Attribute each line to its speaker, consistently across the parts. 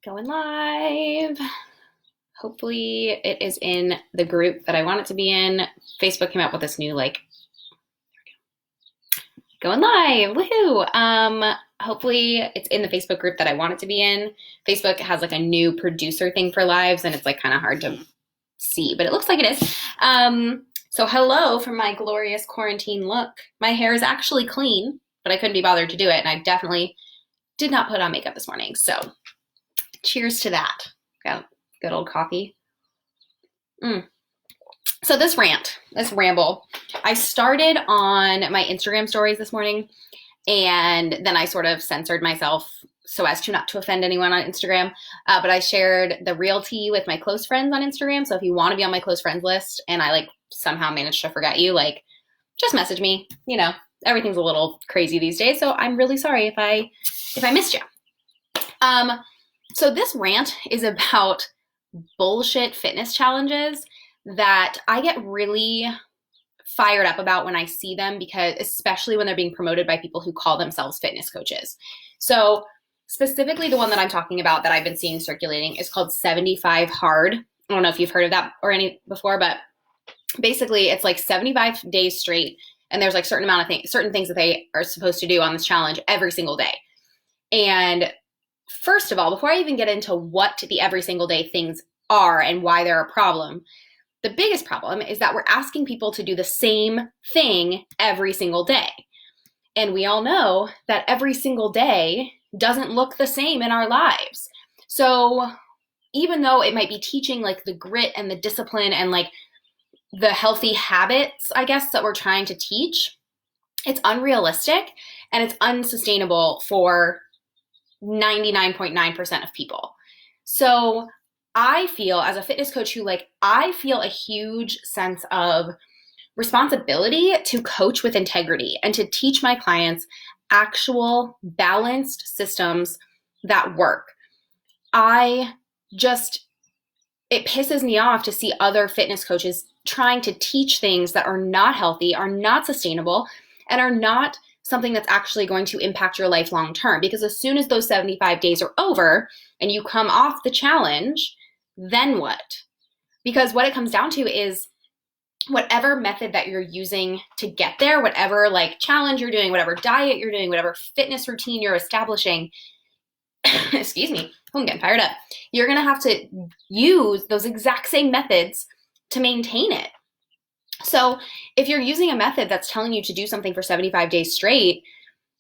Speaker 1: Going live. Hopefully it is in the group that I want it to be in. Facebook came out with this new going live. Woohoo. Hopefully it's in the Facebook group that I want it to be in. Facebook has a new producer thing for lives and it's kind of hard to see, but it looks like it is. So hello from my glorious quarantine look. My hair is actually clean, but I couldn't be bothered to do it, and I definitely did not put on makeup this morning. So cheers to that. Got good old coffee. So this ramble, I started on my Instagram stories this morning, and then I sort of censored myself so as to not to offend anyone on Instagram. But I shared the real tea with my close friends on Instagram. So if you want to be on my close friends list and I somehow managed to forget you, just message me. Everything's a little crazy these days. So I'm really sorry if I missed you. So this rant is about bullshit fitness challenges that I get really fired up about when I see them, because especially when they're being promoted by people who call themselves fitness coaches. So specifically the one that I'm talking about that I've been seeing circulating is called 75 Hard. I don't know if you've heard of that or any before, but basically it's 75 days straight, and there's certain things that they are supposed to do on this challenge every single day. And first of all, before I even get into what the every single day things are and why they're a problem, the biggest problem is that we're asking people to do the same thing every single day. And we all know that every single day doesn't look the same in our lives. So even though it might be teaching the grit and the discipline and the healthy habits, I guess, that we're trying to teach, it's unrealistic and it's unsustainable for 99.9% of people. So I feel, as a fitness coach who I feel a huge sense of responsibility to coach with integrity and to teach my clients actual balanced systems that work. It pisses me off to see other fitness coaches trying to teach things that are not healthy, are not sustainable, and are not something that's actually going to impact your life long term. Because as soon as those 75 days are over and you come off the challenge, then what? Because what it comes down to is whatever method that you're using to get there, whatever challenge you're doing, whatever diet you're doing, whatever fitness routine you're establishing, excuse me, I'm getting fired up. You're going to have to use those exact same methods to maintain it. So if you're using a method that's telling you to do something for 75 days straight,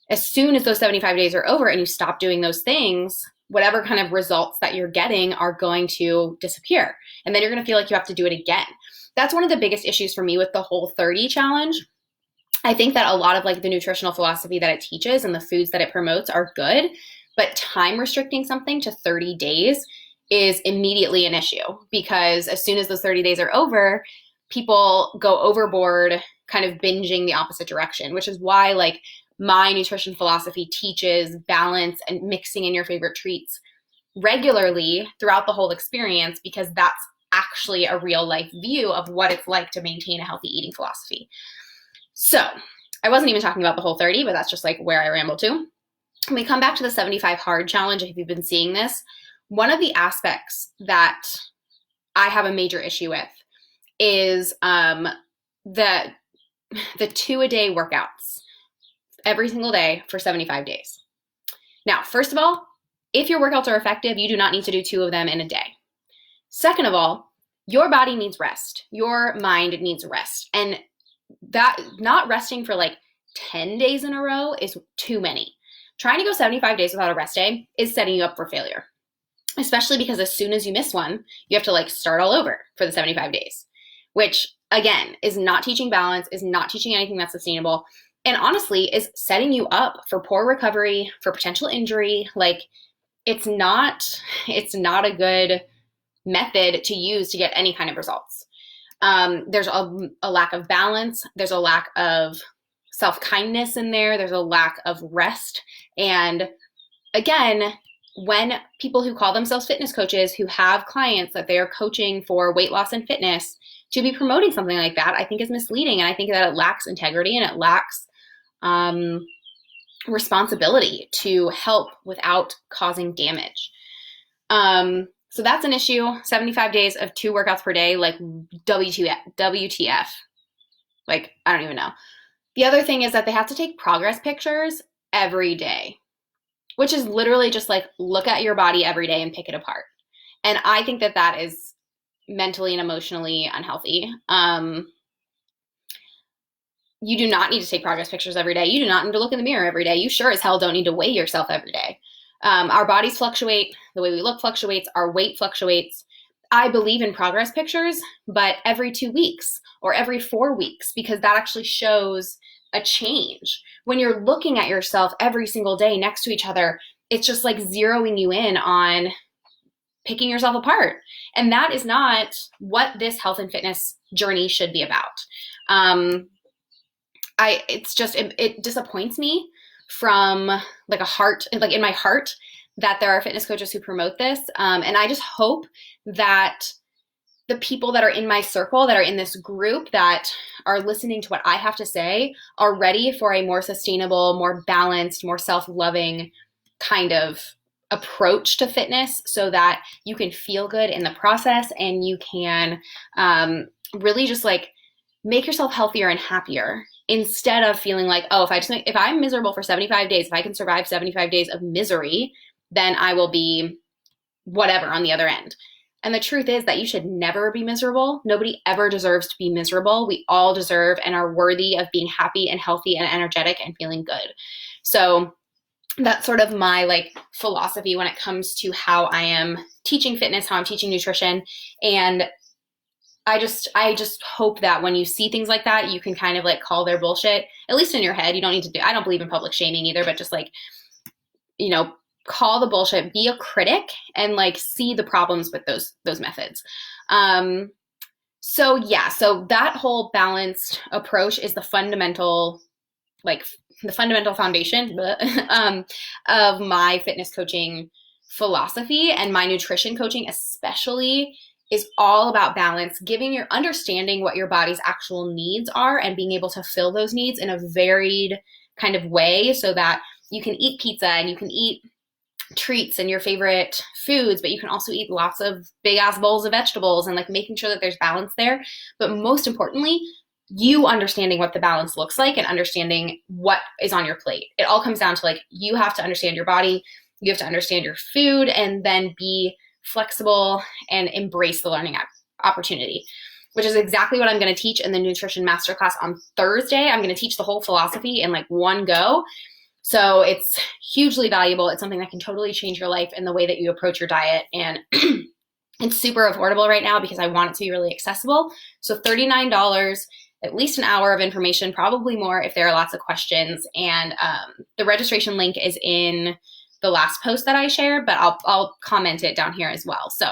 Speaker 1: as soon as those 75 days are over and you stop doing those things, whatever kind of results that you're getting are going to disappear. And then you're going to feel like you have to do it again. That's one of the biggest issues for me with the Whole30 challenge. I think that a lot of the nutritional philosophy that it teaches and the foods that it promotes are good, but time restricting something to 30 days is immediately an issue, because as soon as those 30 days are over, people go overboard, kind of binging the opposite direction, which is why my nutrition philosophy teaches balance and mixing in your favorite treats regularly throughout the whole experience, because that's actually a real life view of what it's like to maintain a healthy eating philosophy. So I wasn't even talking about the Whole30, but that's just where I ramble to. When we come back to the 75 Hard challenge, if you've been seeing this, one of the aspects that I have a major issue with is the 2-a-day workouts every single day for 75 days. Now, first of all, if your workouts are effective, you do not need to do 2 of them in a day. Second of all, your body needs rest. Your mind needs rest. And that not resting for 10 days in a row is too many. Trying to go 75 days without a rest day is setting you up for failure, especially because as soon as you miss one, you have to start all over for the 75 days, which again is not teaching balance, is not teaching anything that's sustainable, and honestly is setting you up for poor recovery, for potential injury. It's not a good method to use to get any kind of results. There's a lack of balance. There's a lack of self-kindness in there. There's a lack of rest. And again, when people who call themselves fitness coaches, who have clients that they are coaching for weight loss and fitness, to be promoting something like that, I think is misleading. And I think that it lacks integrity and it lacks responsibility to help without causing damage. So that's an issue. 75 days of 2 workouts per day, like WTF. Like, I don't even know. The other thing is that they have to take progress pictures every day, which is literally just like look at your body every day and pick it apart. And I think that that is mentally and emotionally unhealthy. You do not need to take progress pictures every day. You do not need to look in the mirror every day. You sure as hell don't need to weigh yourself every day. Our bodies fluctuate. The way we look fluctuates. Our weight fluctuates. I believe in progress pictures, but every 2 weeks or every 4 weeks, because that actually shows a change. When you're looking at yourself every single day next to each other, it's just like zeroing you in on picking yourself apart. And that is not what this health and fitness journey should be about. It disappoints me from like in my heart, that there are fitness coaches who promote this. And I just hope that the people that are in my circle, that are in this group, that are listening to what I have to say, are ready for a more sustainable, more balanced, more self-loving kind of approach to fitness, so that you can feel good in the process and you can really just like make yourself healthier and happier, instead of feeling like, oh, if I'm miserable for 75 days, if I can survive 75 days of misery, then I will be whatever on the other end. And the truth is that you should never be miserable. Nobody ever deserves to be miserable. We all deserve and are worthy of being happy and healthy and energetic and feeling good. So that's sort of my like philosophy when it comes to how I am teaching fitness, how I'm teaching nutrition. And I just hope that when you see things like that, you can kind of like call their bullshit, at least in your head. You don't need to I don't believe in public shaming either, but just like, call the bullshit, be a critic, and like see the problems with those methods. So that whole balanced approach is the fundamental foundation of my fitness coaching philosophy, and my nutrition coaching especially is all about balance, understanding what your body's actual needs are and being able to fill those needs in a varied kind of way, so that you can eat pizza and you can eat treats and your favorite foods, but you can also eat lots of big ass bowls of vegetables, and like making sure that there's balance there. But most importantly, you understanding what the balance looks like and understanding what is on your plate. It all comes down to like, you have to understand your body, you have to understand your food, and then be flexible and embrace the learning opportunity, which is exactly what I'm going to teach in the nutrition masterclass on Thursday. I'm going to teach the whole philosophy in like one go. So it's hugely valuable. It's something that can totally change your life and the way that you approach your diet. And it's super affordable right now because I want it to be really accessible. So $39, at least an hour of information, probably more if there are lots of questions. And the registration link is in the last post that I shared, but I'll comment it down here as well. So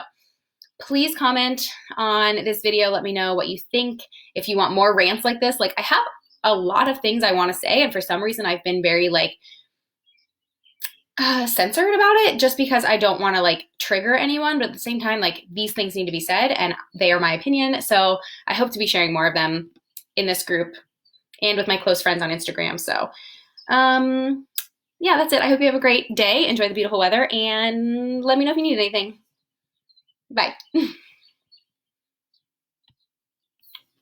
Speaker 1: please comment on this video. Let me know what you think. If you want more rants like this, like I have a lot of things I want to say, and for some reason I've been very like censored about it, just because I don't want to like trigger anyone, but at the same time, like these things need to be said and they are my opinion. So I hope to be sharing more of them in this group and with my close friends on Instagram. So yeah, that's it. I hope you have a great day. Enjoy the beautiful weather, and let me know if you need anything. Bye.